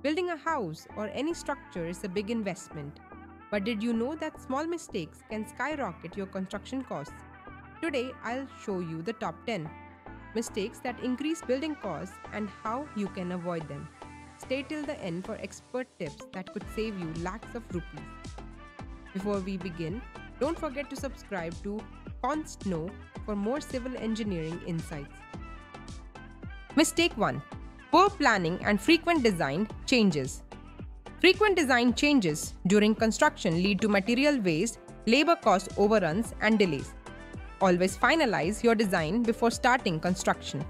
Building a house or any structure is a big investment. But did you know that small mistakes can skyrocket your construction costs? Today, I'll show you the top 10 mistakes that increase building costs and how you can avoid them. Stay till the end for expert tips that could save you lakhs of rupees. Before we begin, don't forget to subscribe to ConstKnow for more civil engineering insights. Mistake 1. Poor planning and frequent design changes. Frequent design changes during construction lead to material waste, labor cost overruns, and delays. Always finalize your design before starting construction.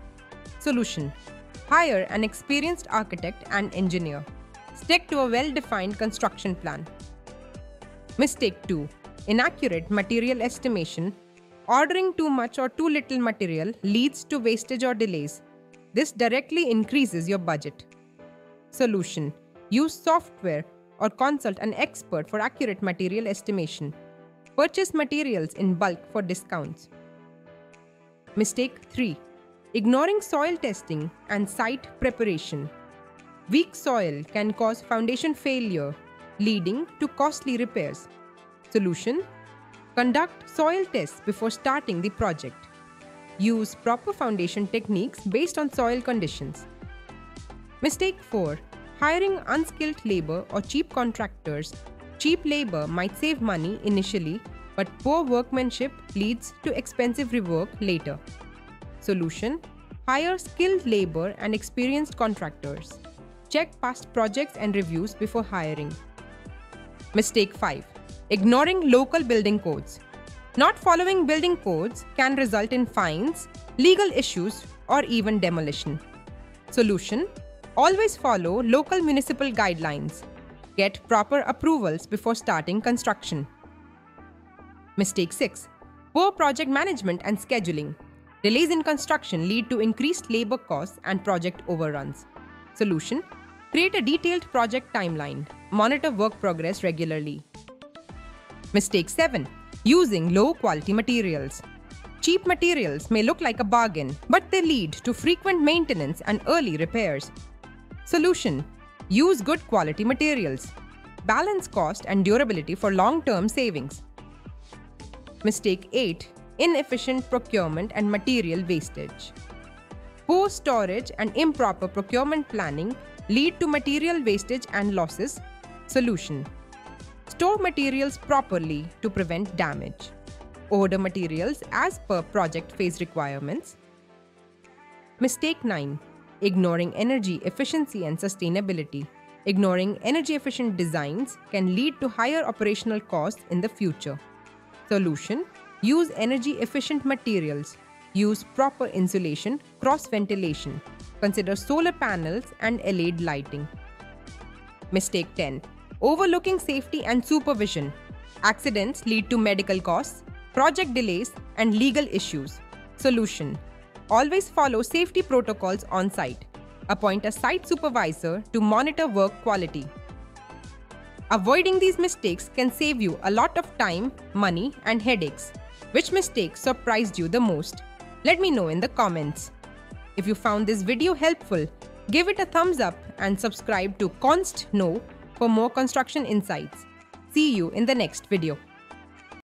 Solution: hire an experienced architect and engineer. Stick to a well-defined construction plan. Mistake 2. Inaccurate material estimation. Ordering too much or too little material leads to wastage or delays. This directly increases your budget. Solution: use software or consult an expert for accurate material estimation. Purchase materials in bulk for discounts. Mistake 3. Ignoring soil testing and site preparation. Weak soil can cause foundation failure, leading to costly repairs. Solution: conduct soil tests before starting the project. Use proper foundation techniques based on soil conditions. Mistake 4. Hiring unskilled labor or cheap contractors. Cheap labor might save money initially, but poor workmanship leads to expensive rework later. Solution: hire skilled labor and experienced contractors. Check past projects and reviews before hiring. Mistake 5. Ignoring local building codes. Not following building codes can result in fines, legal issues, or even demolition. Solution: always follow local municipal guidelines. Get proper approvals before starting construction. Mistake 6. Poor project management and scheduling. Delays in construction lead to increased labor costs and project overruns. Solution: create a detailed project timeline. Monitor work progress regularly. Mistake 7. Using low-quality materials. Cheap materials may look like a bargain, but they lead to frequent maintenance and early repairs. Solution: use good quality materials. Balance cost and durability for long-term savings. Mistake 8. Inefficient procurement and material wastage. Poor storage and improper procurement planning lead to material wastage and losses. Solution: store materials properly to prevent damage. Order materials as per project phase requirements. Mistake 9. Ignoring energy efficiency and sustainability. Ignoring energy efficient designs can lead to higher operational costs in the future. Solution: use energy efficient materials. Use proper insulation, cross ventilation. Consider solar panels and LED lighting. Mistake 10. Overlooking safety and supervision. Accidents lead to medical costs, project delays, and legal issues. Solution: always follow safety protocols on site. Appoint a site supervisor to monitor work quality. Avoiding these mistakes can save you a lot of time, money, and headaches. Which mistake surprised you the most? Let me know in the comments. If you found this video helpful, give it a thumbs up and subscribe to ConstKnow for more construction insights. See you in the next video.